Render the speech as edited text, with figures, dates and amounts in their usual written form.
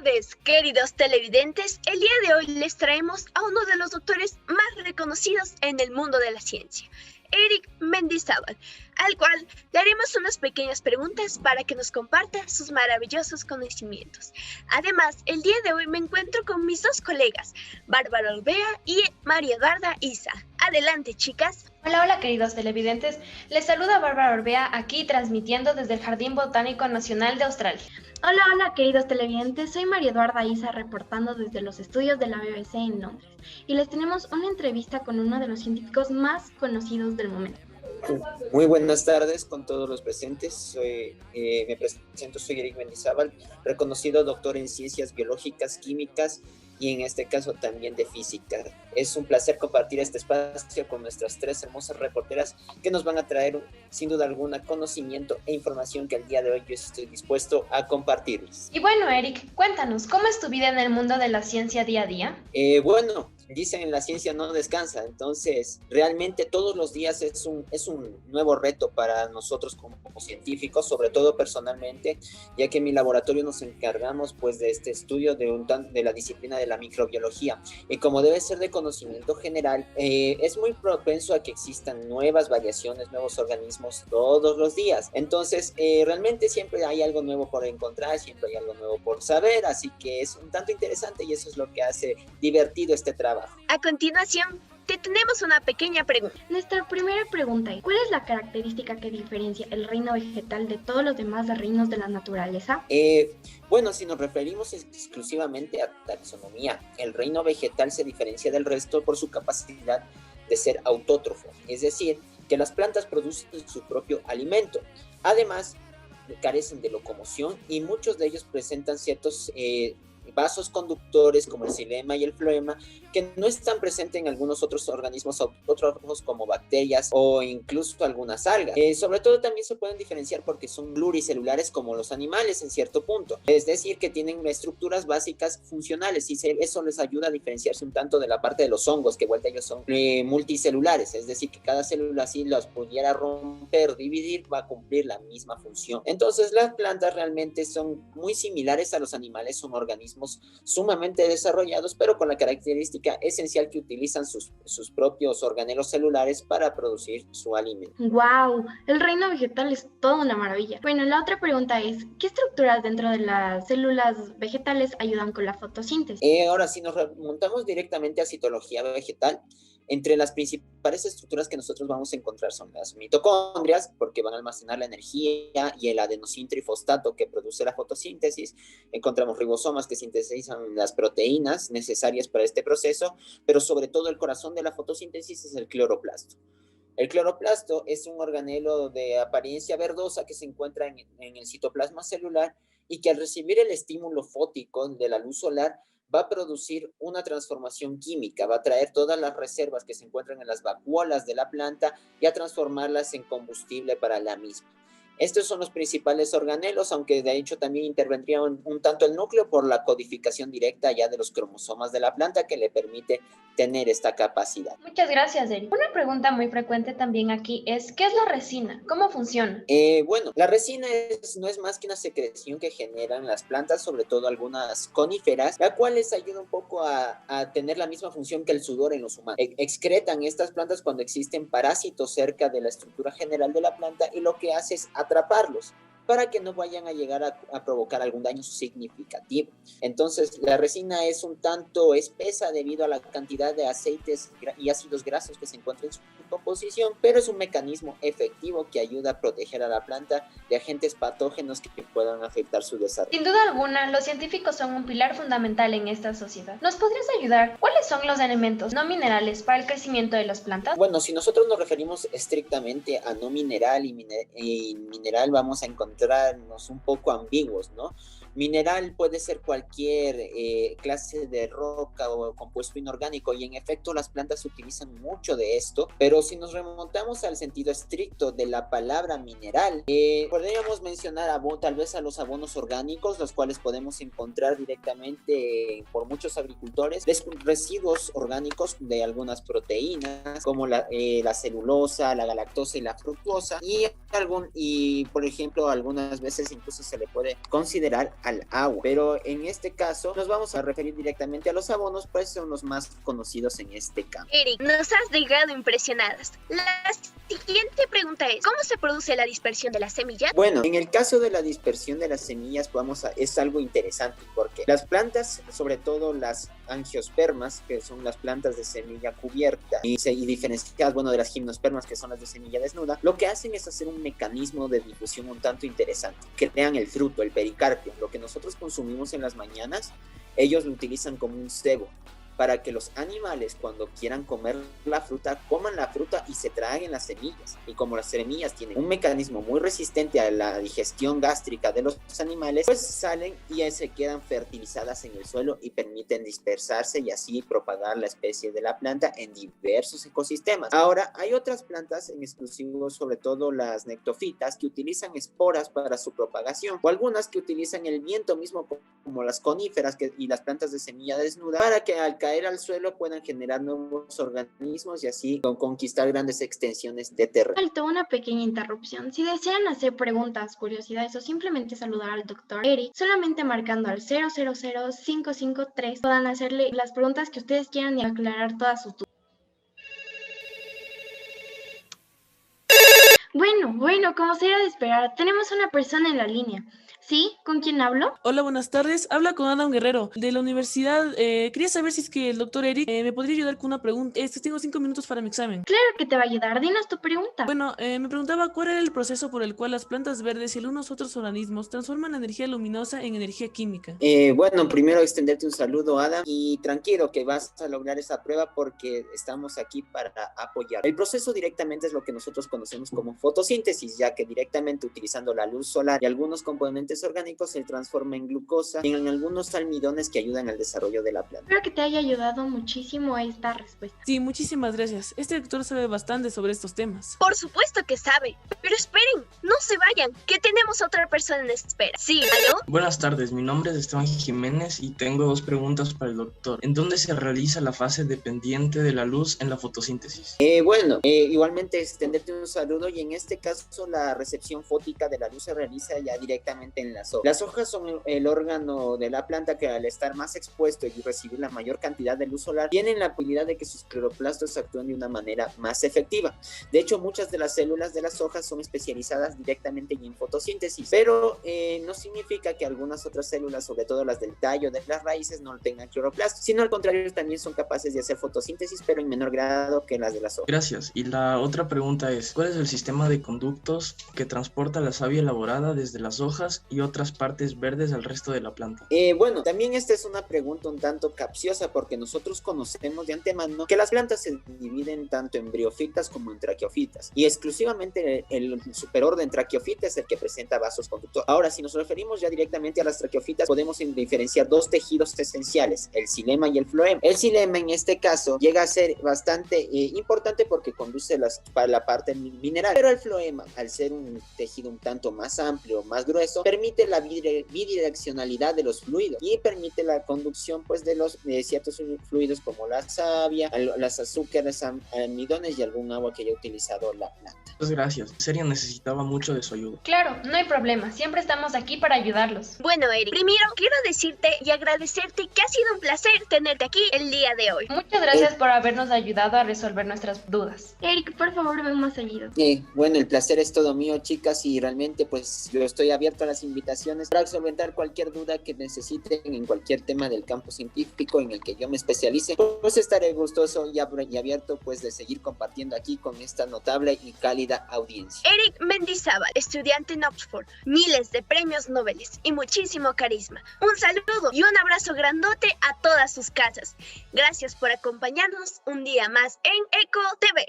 tardes, queridos televidentes. El día de hoy les traemos a uno de los doctores más reconocidos en el mundo de la ciencia, Eric Mendizábal, al cual le haremos unas pequeñas preguntas para que nos comparta sus maravillosos conocimientos. Además, el día de hoy me encuentro con mis dos colegas, Bárbara Orbea y María Eduarda Isa. Adelante, chicas. Hola queridos televidentes, les saluda Bárbara Orbea aquí transmitiendo desde el Jardín Botánico Nacional de Australia. Hola queridos televidentes, soy María Eduarda Isa reportando desde los estudios de la BBC en Londres y les tenemos una entrevista con uno de los científicos más conocidos del momento. Muy buenas tardes con todos los presentes. Me presento, soy Eric Mendizábal, reconocido doctor en ciencias biológicas, químicas y en este caso también de física. Es un placer compartir este espacio con nuestras tres hermosas reporteras que nos van a traer sin duda alguna conocimiento e información que el día de hoy yo estoy dispuesto a compartirles. Y bueno, Eric, cuéntanos, ¿cómo es tu vida en el mundo de la ciencia día a día? Dicen en la ciencia no descansa, entonces realmente todos los días es un nuevo reto para nosotros como científicos, sobre todo personalmente, ya que en mi laboratorio nos encargamos pues de este estudio de la disciplina de la microbiología, y como debe ser de conocimiento general, es muy propenso a que existan nuevas variaciones, nuevos organismos todos los días. Entonces realmente siempre hay algo nuevo por encontrar, siempre hay algo nuevo por saber, así que es un tanto interesante y eso es lo que hace divertido este trabajo. A continuación, te tenemos una pequeña pregunta. Nuestra primera pregunta es, ¿cuál es la característica que diferencia el reino vegetal de todos los demás reinos de la naturaleza? Si nos referimos exclusivamente a taxonomía, el reino vegetal se diferencia del resto por su capacidad de ser autótrofo, es decir, que las plantas producen su propio alimento. Además, carecen de locomoción y muchos de ellos presentan ciertos vasos conductores como el xilema y el floema que no están presentes en algunos otros organismos autótrofos como bacterias o incluso algunas algas. Sobre todo también se pueden diferenciar porque son pluricelulares como los animales en cierto punto, es decir que tienen estructuras básicas funcionales y eso les ayuda a diferenciarse un tanto de la parte de los hongos, que vuelta ellos son multicelulares, es decir que cada célula si los pudiera romper, dividir, va a cumplir la misma función. Entonces las plantas realmente son muy similares a los animales, son organismos sumamente desarrollados, pero con la característica esencial que utilizan sus propios organelos celulares para producir su alimento. ¡Wow! El reino vegetal es toda una maravilla. Bueno, la otra pregunta es, ¿qué estructuras dentro de las células vegetales ayudan con la fotosíntesis? Ahora, si nos remontamos directamente a citología vegetal, entre las principales estructuras que nosotros vamos a encontrar son las mitocondrias, porque van a almacenar la energía y el adenosín trifosfato que produce la fotosíntesis. Encontramos ribosomas que sintetizan las proteínas necesarias para este proceso, pero sobre todo el corazón de la fotosíntesis es el cloroplasto. El cloroplasto es un organelo de apariencia verdosa que se encuentra en el citoplasma celular y que al recibir el estímulo fótico de la luz solar va a producir una transformación química, va a traer todas las reservas que se encuentran en las vacuolas de la planta y a transformarlas en combustible para la misma. Estos son los principales organelos, aunque de hecho también intervendría un tanto el núcleo por la codificación directa ya de los cromosomas de la planta que le permite tener esta capacidad. Muchas gracias, Eric. Una pregunta muy frecuente también aquí es, ¿qué es la resina? ¿Cómo funciona? La resina no es más que una secreción que generan las plantas, sobre todo algunas coníferas, la cual les ayuda un poco a tener la misma función que el sudor en los humanos. Excretan estas plantas cuando existen parásitos cerca de la estructura general de la planta y lo que hace es atraparlos para que no vayan a llegar a provocar algún daño significativo. Entonces, la resina es un tanto espesa debido a la cantidad de aceites y ácidos grasos que se encuentran en su composición, pero es un mecanismo efectivo que ayuda a proteger a la planta de agentes patógenos que puedan afectar su desarrollo. Sin duda alguna, los científicos son un pilar fundamental en esta sociedad. ¿Nos podrías ayudar? ¿Cuáles son los elementos no minerales para el crecimiento de las plantas? Bueno, si nosotros nos referimos estrictamente a no mineral y mineral, vamos a encontrarnos un poco ambiguos, ¿no? Mineral puede ser cualquier clase de roca o compuesto inorgánico y en efecto las plantas utilizan mucho de esto, pero si nos remontamos al sentido estricto de la palabra mineral, podríamos mencionar tal vez a los abonos orgánicos, los cuales podemos encontrar directamente por muchos agricultores, residuos orgánicos de algunas proteínas como la celulosa, la galactosa y la fructosa y por ejemplo algunas veces incluso se le puede considerar al agua, pero en este caso nos vamos a referir directamente a los abonos, pues son los más conocidos en este campo. Eric, nos has dejado impresionadas. La siguiente pregunta es, ¿cómo se produce la dispersión de las semillas? Bueno, en el caso de la dispersión de las semillas es algo interesante porque las plantas, sobre todo las angiospermas, que son las plantas de semilla cubierta y diferenciadas, bueno, de las gimnospermas, que son las de semilla desnuda, lo que hacen es hacer un mecanismo de difusión un tanto interesante. Crean el fruto, el pericarpio, lo que nosotros consumimos en las mañanas, ellos lo utilizan como un cebo, para que los animales cuando quieran comer la fruta, coman la fruta y se traguen las semillas. Y como las semillas tienen un mecanismo muy resistente a la digestión gástrica de los animales, pues salen y se quedan fertilizadas en el suelo y permiten dispersarse y así propagar la especie de la planta en diversos ecosistemas. Ahora, hay otras plantas en exclusivo, sobre todo las nectofitas, que utilizan esporas para su propagación, o algunas que utilizan el viento mismo, como las coníferas y las plantas de semilla desnuda, para que al caer al suelo puedan generar nuevos organismos y así conquistar grandes extensiones de terreno. Alto, una pequeña interrupción. Si desean hacer preguntas, curiosidades o simplemente saludar al doctor Eric, solamente marcando al 000-553 puedan hacerle las preguntas que ustedes quieran y aclarar todas sus dudas. Bueno, como se era de esperar, tenemos una persona en la línea. ¿Sí? ¿Con quién hablo? Hola, buenas tardes. Habla con Adam Guerrero, de la universidad. Quería saber si es que el doctor Eric me podría ayudar con una pregunta. Tengo 5 minutos para mi examen. Claro que te va a ayudar. Dinos tu pregunta. Bueno, me preguntaba cuál era el proceso por el cual las plantas verdes y algunos otros organismos transforman la energía luminosa en energía química. Bueno, primero extenderte un saludo, Adam, y tranquilo que vas a lograr esa prueba porque estamos aquí para apoyar. El proceso directamente es lo que nosotros conocemos como fotosíntesis, ya que directamente utilizando la luz solar y algunos componentes orgánicos se transforma en glucosa y en algunos almidones que ayudan al desarrollo de la planta. Espero que te haya ayudado muchísimo esta respuesta. Sí, muchísimas gracias. Este doctor sabe bastante sobre estos temas. Por supuesto que sabe, pero esperen, no se vayan, que tenemos otra persona en espera. Sí, ¿aló? Buenas tardes, mi nombre es Esteban Jiménez y tengo 2 preguntas para el doctor. ¿En dónde se realiza la fase dependiente de la luz en la fotosíntesis? Igualmente extenderte un saludo y en este caso la recepción fótica de la luz se realiza ya directamente en las hojas. Las hojas son el órgano de la planta que al estar más expuesto y recibir la mayor cantidad de luz solar, tienen la habilidad de que sus cloroplastos actúen de una manera más efectiva. De hecho, muchas de las células de las hojas son especializadas directamente en fotosíntesis, pero no significa que algunas otras células, sobre todo las del tallo, de las raíces, no tengan cloroplastos, sino al contrario, también son capaces de hacer fotosíntesis, pero en menor grado que las de las hojas. Gracias. Y la otra pregunta es, ¿cuál es el sistema de conductos que transporta la savia elaborada desde las hojas y otras partes verdes al resto de la planta? También esta es una pregunta un tanto capciosa porque nosotros conocemos de antemano que las plantas se dividen tanto en briófitas como en traqueofitas y exclusivamente el superorden traqueofita es el que presenta vasos conductores. Ahora, si nos referimos ya directamente a las traqueofitas, podemos diferenciar 2 tejidos esenciales, el xilema y el floema. El xilema en este caso llega a ser bastante importante porque conduce para la parte mineral, pero el floema, al ser un tejido un tanto más amplio, más grueso, permite la bidireccionalidad de los fluidos y permite la conducción pues de ciertos fluidos como la savia, las azúcares, almidones y algún agua que haya utilizado la planta. Muchas gracias. En serio, necesitaba mucho de su ayuda. Claro, no hay problema. Siempre estamos aquí para ayudarlos. Bueno, Eric, primero quiero decirte y agradecerte que ha sido un placer tenerte aquí el día de hoy. Muchas gracias por habernos ayudado a resolver nuestras dudas. Eric, por favor, ven más seguido. El placer es todo mío, chicas, y realmente pues yo estoy abierto a las invitaciones para solventar cualquier duda que necesiten en cualquier tema del campo científico en el que yo me especialice. Pues estaré gustoso y abierto pues de seguir compartiendo aquí con esta notable y cálida audiencia. Eric Mendizábal, estudiante en Oxford, miles de premios Nobel y muchísimo carisma. Un saludo y un abrazo grandote a todas sus casas. Gracias por acompañarnos un día más en Eco TV.